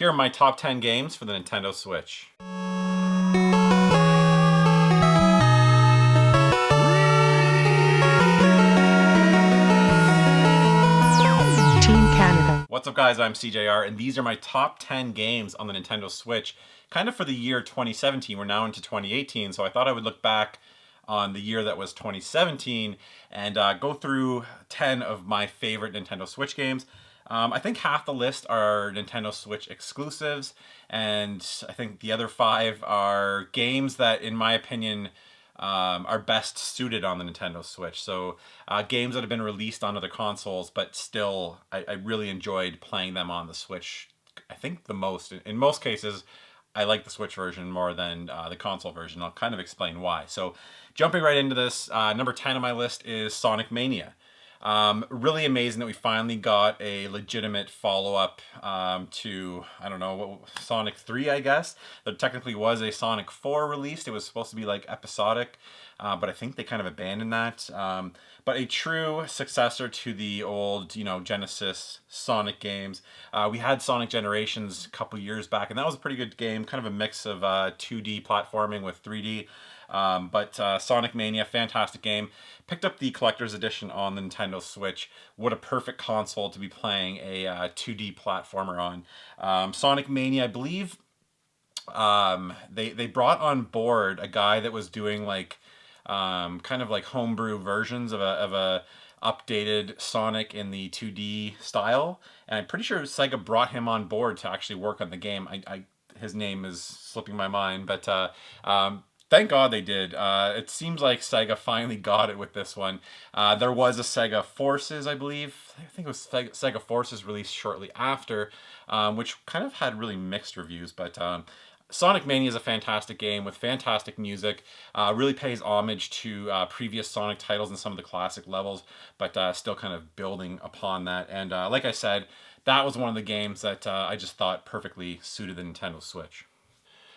Here are my top 10 games for the Nintendo Switch. Team Canada. What's up guys, I'm SeeJayAre, and these are my top 10 games on the Nintendo Switch, kind of for the year 2017. We're now into 2018, so I thought I would look back on the year that was 2017 and go through 10 of my favorite Nintendo Switch games. I think half the list are Nintendo Switch exclusives, and I think the other 5 are games that, in my opinion, are best suited on the Nintendo Switch. So games that have been released on other consoles, but still I really enjoyed playing them on the Switch. I think the most, in most cases, I like the Switch version more than the console version. I'll kind of explain why. So jumping right into this, number 10 on my list is Sonic Mania. Really amazing that we finally got a legitimate follow-up to, I don't know, Sonic 3, I guess. There technically was a Sonic 4 released. It was supposed to be like episodic, but I think they kind of abandoned that. But a true successor to the old, Genesis Sonic games. We had Sonic Generations a couple years back, and that was a pretty good game, kind of a mix of 2D platforming with 3D. But Sonic Mania, fantastic game. Picked up the collector's edition on the Nintendo Switch. What a perfect console to be playing a 2D platformer on. Sonic Mania, I believe they brought on board a guy that was doing like kind of like homebrew versions of a updated Sonic in the 2D style, and I'm pretty sure Sega brought him on board to actually work on the game. His name is slipping my mind, but thank God they did. It seems like Sega finally got it with this one. There was a Sega Forces, I believe. I think it was Sega Forces released shortly after, which kind of had really mixed reviews. But Sonic Mania is a fantastic game with fantastic music. Really pays homage to previous Sonic titles and some of the classic levels, but still kind of building upon that. And like I said, that was one of the games that I just thought perfectly suited the Nintendo Switch.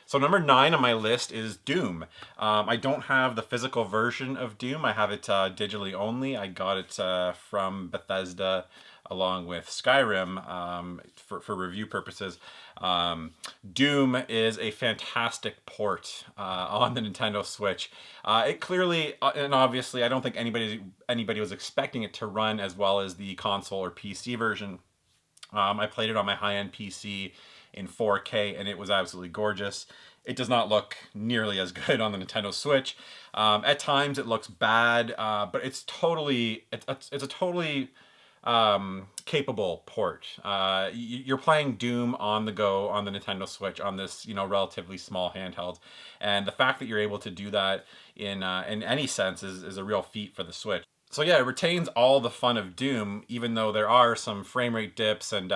So number 9 on my list is Doom. I don't have the physical version of Doom. I have it digitally only. I got it from Bethesda along with Skyrim for review purposes. Doom is a fantastic port on the Nintendo Switch. It clearly and obviously, I don't think anybody was expecting it to run as well as the console or PC version. I played it on my high-end PC in 4K, and it was absolutely gorgeous. It does not look nearly as good on the Nintendo Switch. At times it looks bad, but it's a totally capable port. You're playing Doom on the go on the Nintendo Switch on this relatively small handheld, and the fact that you're able to do that in any sense is a real feat for the Switch. So yeah, it retains all the fun of Doom, even though there are some frame rate dips and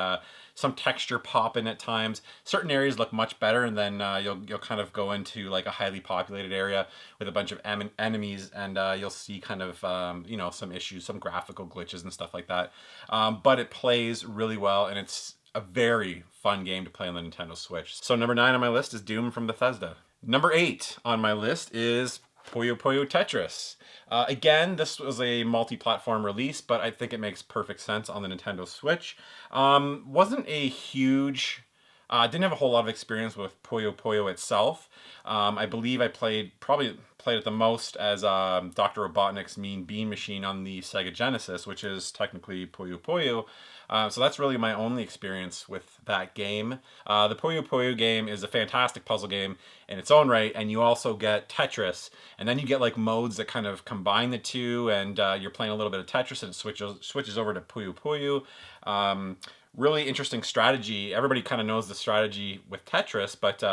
some texture popping at times. Certain areas look much better, and then you'll kind of go into like a highly populated area with a bunch of enemies, and you'll see kind of some issues, some graphical glitches and stuff like that. But it plays really well, and it's a very fun game to play on the Nintendo Switch. So number 9 on my list is Doom from Bethesda. Number 8 on my list is Puyo Puyo Tetris. Again, this was a multi-platform release, but I think it makes perfect sense on the Nintendo Switch. Wasn't a huge... didn't have a whole lot of experience with Puyo Puyo itself. I believe I probably played it the most as Dr. Robotnik's Mean Bean Machine on the Sega Genesis, which is technically Puyo Puyo. So that's really my only experience with that game. The Puyo Puyo game is a fantastic puzzle game in its own right, and you also get Tetris, and then you get like modes that kind of combine the two, and you're playing a little bit of Tetris, and it switches over to Puyo Puyo. Really interesting strategy. Everybody kind of knows the strategy with Tetris, but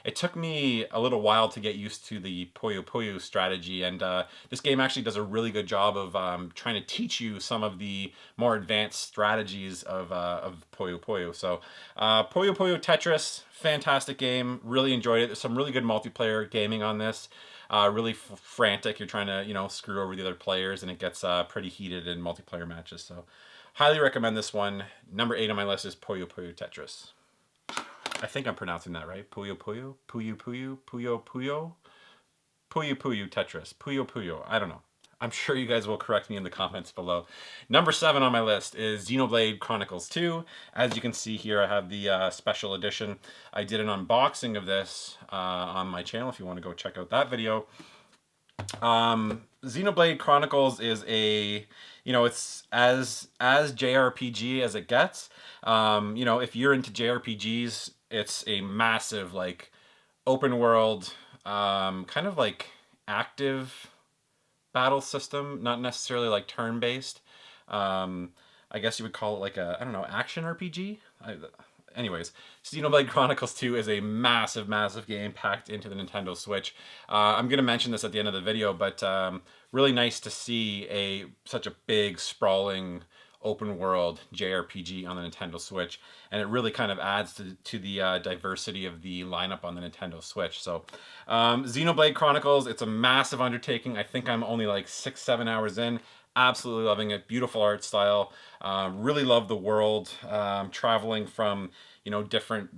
it took me a little while to get used to the Puyo Puyo strategy, and this game actually does a really good job of trying to teach you some of the more advanced strategies of Puyo Puyo. So Puyo Puyo Tetris, fantastic game. Really enjoyed it. There's some really good multiplayer gaming on this. Really frantic. You're trying to screw over the other players, and it gets pretty heated in multiplayer matches. So highly recommend this one. Number 8 on my list is Puyo Puyo Tetris. I think I'm pronouncing that right. Puyo Puyo? Puyo Puyo? Puyo Puyo? Puyo Puyo Tetris. Puyo Puyo. I don't know. I'm sure you guys will correct me in the comments below. Number 7 on my list is Xenoblade Chronicles 2. As you can see here, I have the special edition. I did an unboxing of this on my channel if you want to go check out that video. Xenoblade Chronicles is a, it's as JRPG as it gets. If you're into JRPGs, it's a massive, like, open world, kind of like active battle system, not necessarily like turn-based. I guess you would call it like a, I don't know, action RPG? Anyways, Xenoblade Chronicles 2 is a massive, massive game packed into the Nintendo Switch. I'm going to mention this at the end of the video, but really nice to see such a big, sprawling, open world JRPG on the Nintendo Switch, and it really kind of adds to the diversity of the lineup on the Nintendo Switch. So Xenoblade Chronicles, it's a massive undertaking. I think I'm only like 6-7 hours in. Absolutely loving it. Beautiful art style. Really love the world. Traveling from different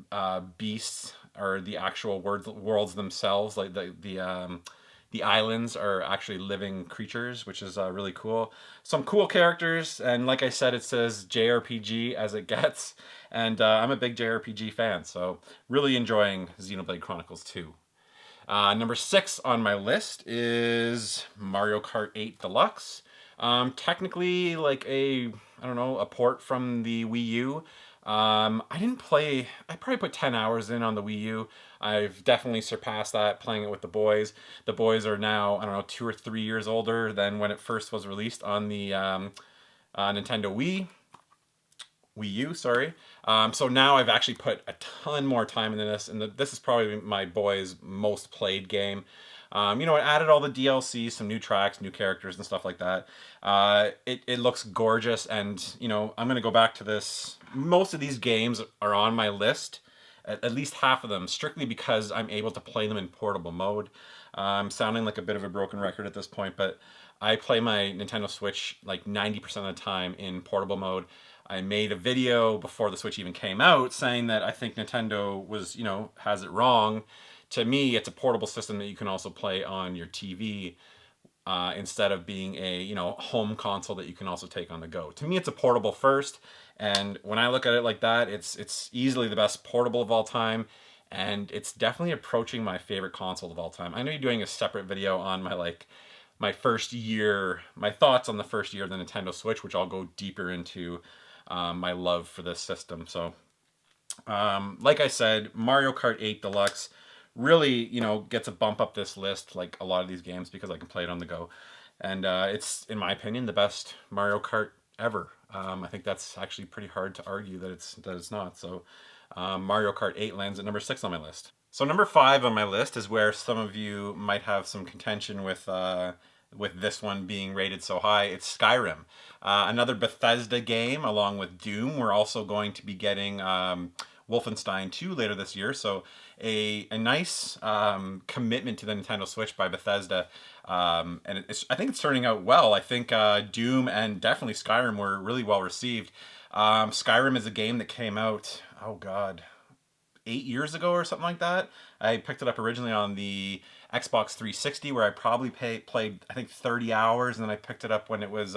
beasts, or the actual worlds themselves, like the islands are actually living creatures, which is really cool. Some cool characters, and like I said, it says JRPG as it gets, and I'm a big JRPG fan, so really enjoying Xenoblade Chronicles 2. Number 6 on my list is Mario Kart 8 Deluxe. Technically like I don't know, a port from the Wii U. I probably put 10 hours in on the Wii U. I've definitely surpassed that playing it with the boys. The boys are now, I don't know, 2 or 3 years older than when it first was released on the Nintendo Wii U, sorry. So now I've actually put a ton more time into this, and this is probably my boys' most played game. It added all the DLC, some new tracks, new characters, and stuff like that. It looks gorgeous, and I'm gonna go back to this. Most of these games are on my list, at least half of them, strictly because I'm able to play them in portable mode. I'm sounding like a bit of a broken record at this point, but I play my Nintendo Switch like 90% of the time in portable mode. I made a video before the Switch even came out saying that I think Nintendo has it wrong. To me, it's a portable system that you can also play on your TV instead of being a home console that you can also take on the go. To me, it's a portable first, and when I look at it like that, it's easily the best portable of all time, and it's definitely approaching my favorite console of all time. I know you're doing a separate video on my first year, my thoughts on the first year of the Nintendo Switch, which I'll go deeper into my love for this system. So, like I said, Mario Kart 8 Deluxe really, gets a bump up this list, like a lot of these games, because I can play it on the go. And it's, in my opinion, the best Mario Kart ever. I think that's actually pretty hard to argue that it's not. So Mario Kart 8 lands at number 6 on my list. So number 5 on my list is where some of you might have some contention with this one being rated so high. It's Skyrim. Another Bethesda game along with Doom. We're also going to be getting Wolfenstein 2 later this year, so a nice commitment to the Nintendo Switch by Bethesda, and I think it's turning out well. I think Doom and definitely Skyrim were really well received. Skyrim is a game that came out, oh god, 8 years ago or something like that. I picked it up originally on the Xbox 360, where I probably played I think 30 hours, and then I picked it up when it was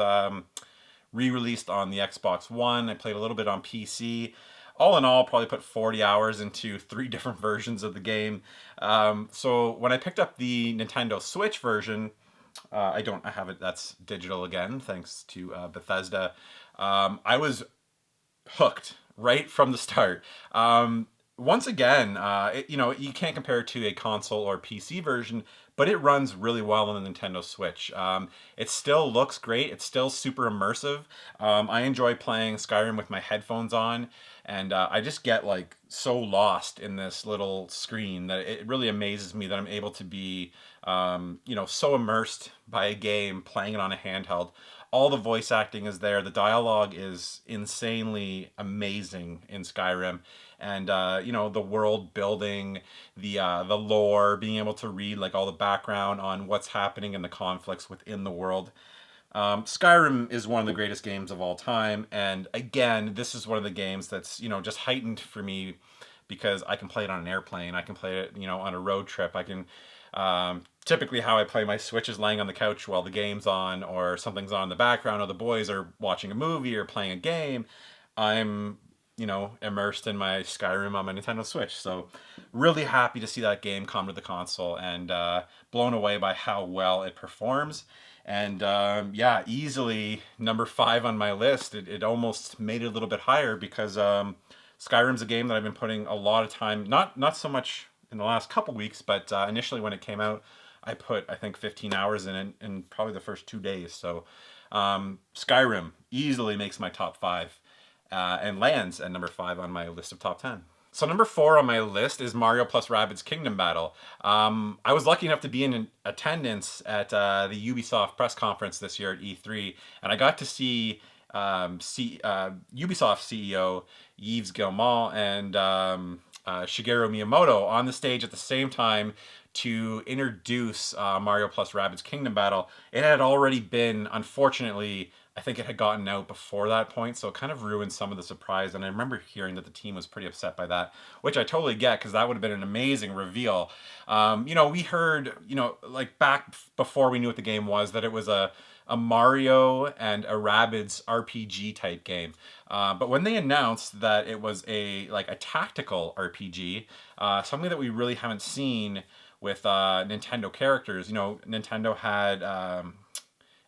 re-released on the Xbox One. I played a little bit on PC. All in all, probably put 40 hours into 3 different versions of the game. So when I picked up the Nintendo Switch version, I have it, that's digital again, thanks to Bethesda. I was hooked right from the start. Once again, you can't compare it to a console or PC version, but it runs really well on the Nintendo Switch. It still looks great. It's still super immersive. I enjoy playing Skyrim with my headphones on, and I just get like so lost in this little screen that it really amazes me that I'm able to be, so immersed by a game playing it on a handheld. All the voice acting is there. The dialogue is insanely amazing in Skyrim, and the world building, the lore, being able to read like all the background on what's happening in the conflicts within the world. Skyrim is one of the greatest games of all time, and again, this is one of the games that's just heightened for me because I can play it on an airplane. I can play it on a road trip. I can Typically, how I play my Switch is laying on the couch while the game's on, or something's on in the background, or the boys are watching a movie or playing a game. I'm, immersed in my Skyrim on my Nintendo Switch. So, really happy to see that game come to the console, and blown away by how well it performs. And yeah, easily number 5 on my list. It almost made it a little bit higher because Skyrim's a game that I've been putting a lot of time, not so much in the last couple weeks, but initially when it came out, I put, I think, 15 hours in it in probably the first 2 days. So Skyrim easily makes my top 5 and lands at number 5 on my list of top 10. So number 4 on my list is Mario plus Rabbids Kingdom Battle. I was lucky enough to be in attendance at the Ubisoft press conference this year at E3, and I got to see Ubisoft CEO Yves Guillemot and Shigeru Miyamoto on the stage at the same time to introduce Mario plus Rabbids Kingdom Battle. It had already been, unfortunately, I think it had gotten out before that point, so it kind of ruined some of the surprise. And I remember hearing that the team was pretty upset by that, which I totally get, because that would have been an amazing reveal. We heard, like back before we knew what the game was, that it was a Mario and a Rabbids RPG type game. But when they announced that it was a tactical RPG, something that we really haven't seen with Nintendo characters. Nintendo had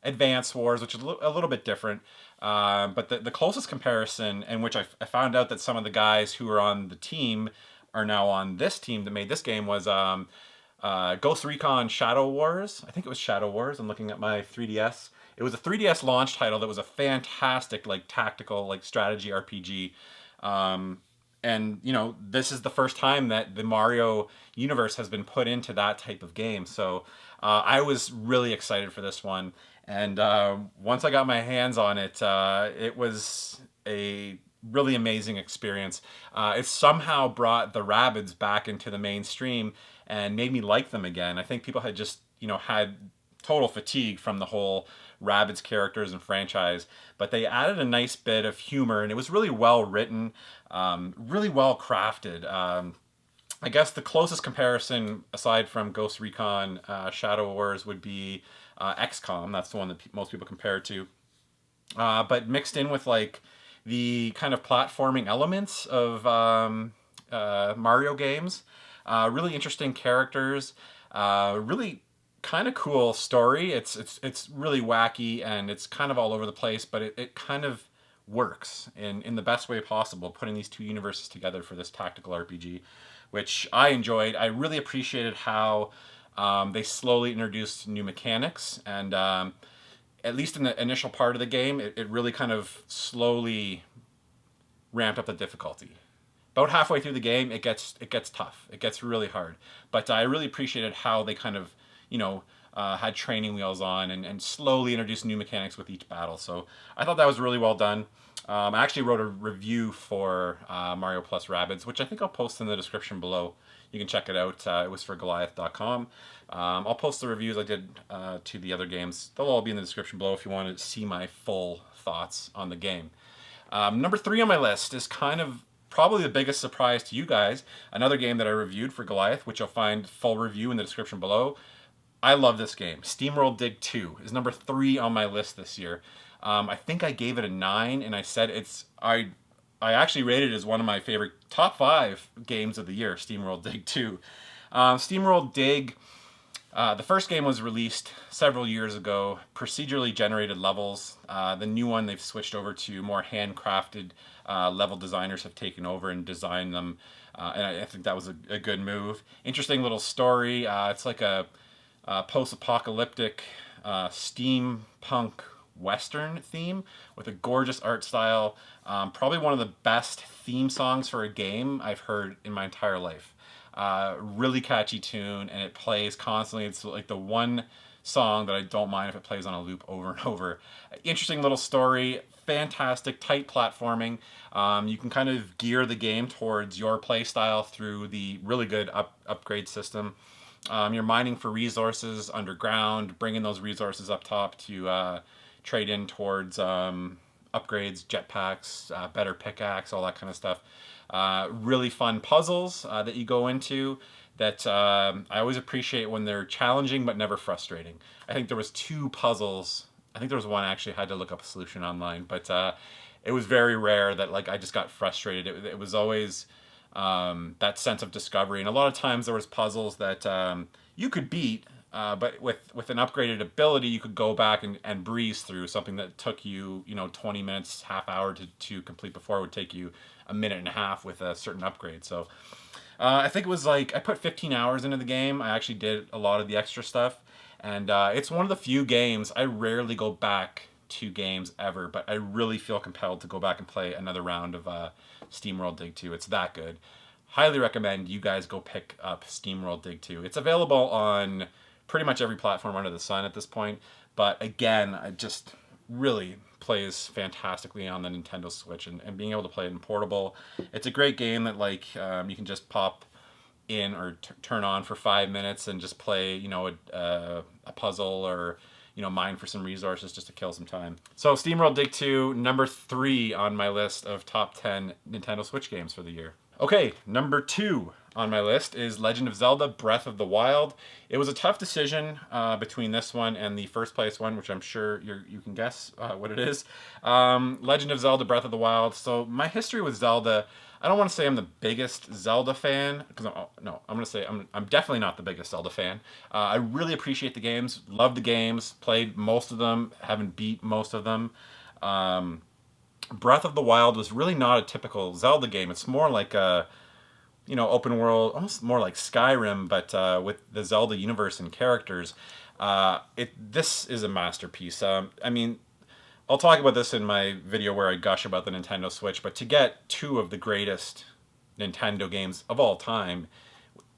Advance Wars, which is a little bit different. But the closest comparison, in which I found out that some of the guys who were on the team are now on this team that made this game, was Ghost Recon Shadow Wars. I think it was Shadow Wars. I'm looking at my 3DS. It was a 3DS launch title that was a fantastic tactical strategy RPG. And this is the first time that the Mario universe has been put into that type of game. So I was really excited for this one. And once I got my hands on it, it was a really amazing experience. It somehow brought the Rabbids back into the mainstream and made me like them again. I think people had just, had total fatigue from the whole Rabbids characters and franchise, but they added a nice bit of humor, and it was really well written, really well crafted. I guess the closest comparison, aside from Ghost Recon Shadow Wars, would be XCOM. That's the one that most people compare it to. But mixed in with the kind of platforming elements of Mario games. Really interesting characters. Really kind of cool story. It's really wacky, and it's kind of all over the place, but it kind of works in the best way possible, putting these two universes together for this tactical RPG, which I enjoyed. I really appreciated how they slowly introduced new mechanics, and at least in the initial part of the game, it really kind of slowly ramped up the difficulty. About halfway through the game, it gets tough. It gets really hard. But I really appreciated how they kind of, had training wheels on and slowly introduced new mechanics with each battle. So I thought that was really well done. I actually wrote a review for Mario plus Rabbids, which I think I'll post in the description below. You can check it out. It was for Goliath.com. I'll post the reviews I did to the other games. They'll all be in the description below if you want to see my full thoughts on the game. Number 3 on my list is kind of probably the biggest surprise to you guys. Another game that I reviewed for Goliath, which you'll find full review in the description below. I love this game. SteamWorld Dig 2 is number 3 on my list this year. I think I gave it a 9, and I said I actually rated it as one of my favorite top 5 games of the year, SteamWorld Dig 2. SteamWorld Dig, the first game was released several years ago, procedurally generated levels. The new one, they've switched over to more handcrafted level designers have taken over and designed them, and I think that was a good move. Interesting little story. It's like a post-apocalyptic steampunk Western theme with a gorgeous art style. Probably one of the best theme songs for a game I've heard in my entire life. Really catchy tune, and it plays constantly. It's like the one song that I don't mind if it plays on a loop over and over. Interesting little story, fantastic, tight platforming. You can kind of gear the game towards your play style through the really good upgrade system. You're mining for resources underground, bringing those resources up top to trade in towards upgrades, jetpacks, better pickaxe, all that kind of stuff. Really fun puzzles that you go into. that I always appreciate when they're challenging but never frustrating. I think there was 2 puzzles. I think there was one I actually had to look up a solution online, but it was very rare that like I just got frustrated. It was always that sense of discovery, and a lot of times there was puzzles that you could beat, but with an upgraded ability, you could go back and breeze through something that took you 20 minutes, half hour to complete before would take you a minute and a half with a certain upgrade. So I think it was like I put 15 hours into the game. I actually did a lot of the extra stuff, and it's one of the few games I rarely go back to games ever, but I really feel compelled to go back and play another round of SteamWorld Dig 2. It's that good. Highly recommend you guys go pick up SteamWorld Dig 2. It's available on pretty much every platform under the sun at this point, but again, it just really plays fantastically on the Nintendo Switch, and being able to play it in portable. It's a great game that like you can just pop in or turn on for 5 minutes and just play, a puzzle or mine for some resources just to kill some time. So SteamWorld Dig 2, number 3 on my list of top 10 Nintendo Switch games for the year. Okay, number 2 on my list is Legend of Zelda Breath of the Wild. It was a tough decision between this one and the first place one, which I'm sure you can guess what it is. Legend of Zelda Breath of the Wild. So my history with Zelda, I don't want to say I'm the biggest Zelda fan, because no, I'm going to say I'm definitely not the biggest Zelda fan. I really appreciate the games, love the games, played most of them, haven't beat most of them. Breath of the Wild was really not a typical Zelda game. It's more like a open world, almost more like Skyrim, but with the Zelda universe and characters. This is a masterpiece. I mean, I'll talk about this in my video where I gush about the Nintendo Switch, but to get 2 of the greatest Nintendo games of all time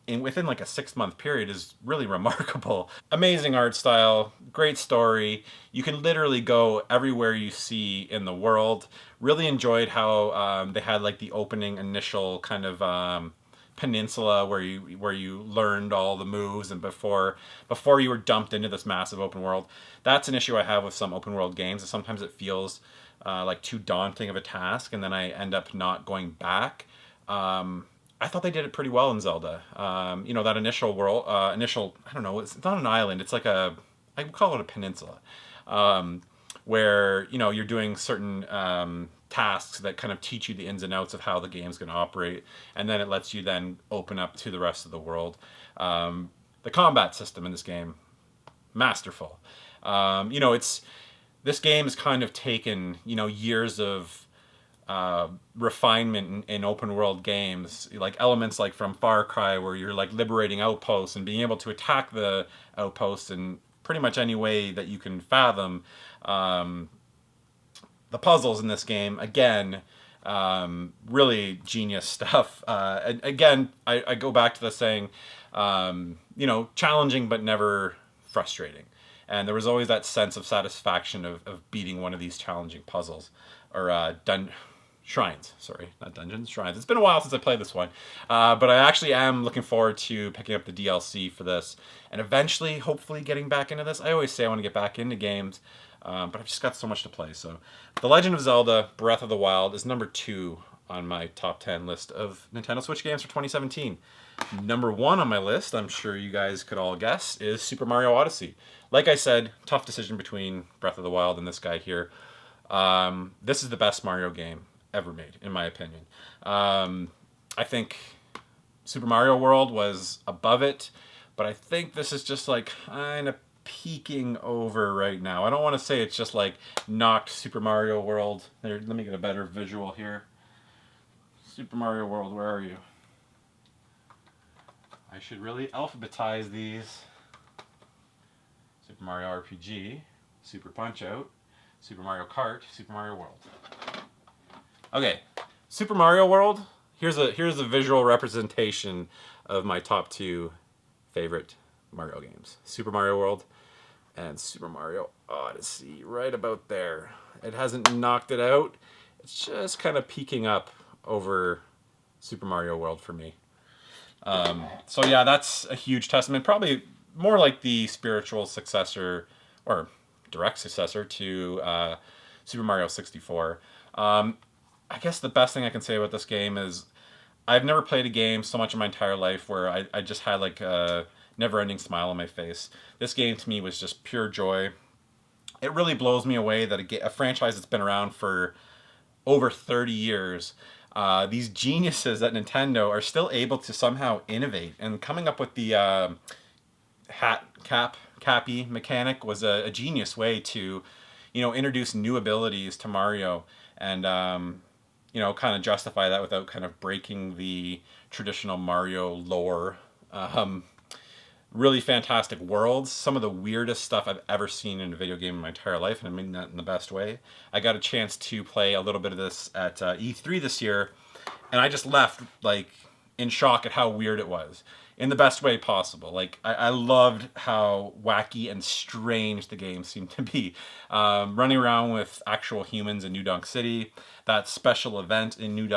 within like a 6-month period is really remarkable. Amazing art style, great story. You can literally go everywhere you see in the world. Really enjoyed how they had like the opening initial kind of peninsula where you learned all the moves, and before you were dumped into this massive open world. That's an issue I have with some open world games. Sometimes it feels like too daunting of a task, and then I end up not going back. I thought they did it pretty well in Zelda. That initial world, I don't know, it's not an island. It's like I would call it a peninsula, where you're doing certain tasks that kind of teach you the ins and outs of how the game's going to operate, and then it lets you then open up to the rest of the world. The combat system in this game, masterful. This game has kind of taken years of refinement in open world games, like elements like from Far Cry where you're like liberating outposts and being able to attack the outposts in pretty much any way that you can fathom. The puzzles in this game, again, really genius stuff. Again, I go back to the saying, challenging but never frustrating. And there was always that sense of satisfaction of beating one of these challenging puzzles, or shrines. Sorry, not dungeons, shrines. It's been a while since I played this one, but I actually am looking forward to picking up the DLC for this, and eventually, hopefully, getting back into this. I always say I want to get back into games, but I've just got so much to play. So, The Legend of Zelda Breath of the Wild is number 2 on my top 10 list of Nintendo Switch games for 2017. Number 1 on my list, I'm sure you guys could all guess, is Super Mario Odyssey. Like I said, tough decision between Breath of the Wild and this guy here. This is the best Mario game ever made, in my opinion. I think Super Mario World was above it, but I think this is just like kind of peeking over right now. I don't want to say it's just like knocked Super Mario World. There, let me get a better visual here. Super Mario World, where are you? I should really alphabetize these. Super Mario RPG, Super Punch-Out, Super Mario Kart, Super Mario World. Okay, Super Mario World. Here's a visual representation of my top 2 favorite Mario games: Super Mario World and Super Mario Odyssey. Right about there. It hasn't knocked it out. It's just kind of peeking up over Super Mario World for me. So yeah, that's a huge testament. Probably more like the spiritual successor or direct successor to Super Mario 64. I guess the best thing I can say about this game is I've never played a game so much in my entire life where I just had like a never-ending smile on my face. This game to me was just pure joy. It really blows me away that a franchise that's been around for over 30 years, these geniuses at Nintendo are still able to somehow innovate, and coming up with the cappy mechanic was a genius way to, introduce new abilities to Mario, and kind of justify that without kind of breaking the traditional Mario lore. Really fantastic worlds, some of the weirdest stuff I've ever seen in a video game in my entire life, and I mean that in the best way. I got a chance to play a little bit of this at E3 this year, and I just left like in shock at how weird it was, in the best way possible. Like I loved how wacky and strange the game seemed to be. Running around with actual humans in New Donk City, that special event in New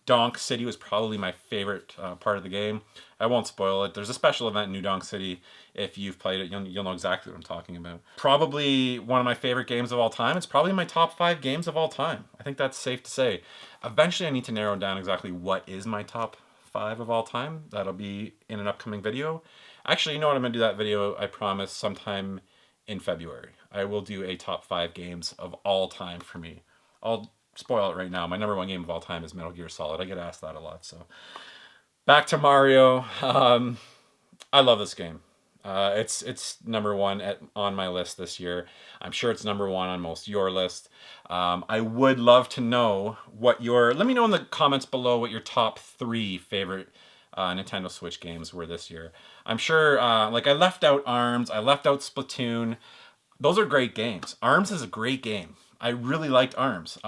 Donk City was probably my favorite part of the game. I won't spoil it. There's a special event in New Donk City. If you've played it, you'll know exactly what I'm talking about. Probably one of my favorite games of all time. It's probably my top 5 games of all time. I think that's safe to say. Eventually I need to narrow down exactly what is my top 5 of all time. That'll be in an upcoming video. Actually, you know what? I'm going to do that video, I promise, sometime in February. I will do a top 5 games of all time for me. I'll spoil it right now. My number 1 game of all time is Metal Gear Solid. I get asked that a lot, so... Back to Mario. I love this game. It's number 1 on my list this year. I'm sure it's number 1 on most your list. I would love to know what let me know in the comments below what your top 3 favorite Nintendo Switch games were this year. I'm sure, like I left out ARMS, I left out Splatoon. Those are great games. ARMS is a great game. I really liked ARMS.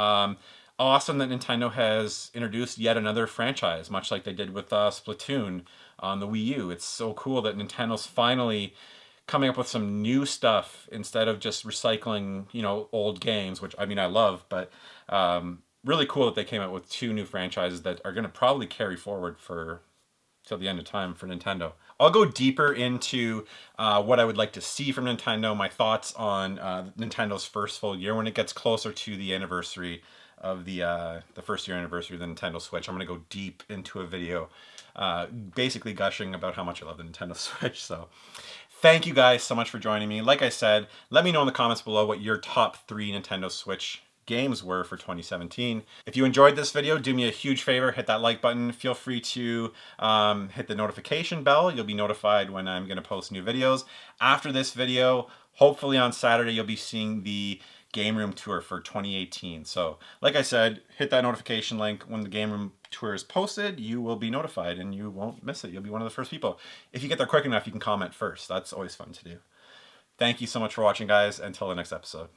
Awesome that Nintendo has introduced yet another franchise, much like they did with Splatoon on the Wii U. It's so cool that Nintendo's finally coming up with some new stuff instead of just recycling, old games, which I mean I love, but really cool that they came out with 2 new franchises that are going to probably carry forward for till the end of time for Nintendo. I'll go deeper into what I would like to see from Nintendo, my thoughts on Nintendo's first full year when it gets closer to the anniversary of the first year anniversary of the Nintendo Switch. I'm going to go deep into a video basically gushing about how much I love the Nintendo Switch. So thank you guys so much for joining me. Like I said, let me know in the comments below what your top 3 Nintendo Switch games were for 2017. If you enjoyed this video, do me a huge favor, hit that like button. Feel free to hit the notification bell. You'll be notified when I'm going to post new videos. After this video, hopefully on Saturday, you'll be seeing the Game Room Tour for 2018. So, like I said, hit that notification link. When the Game Room Tour is posted, you will be notified and you won't miss it. You'll be one of the first people. If you get there quick enough, you can comment first. That's always fun to do. Thank you so much for watching, guys. Until the next episode.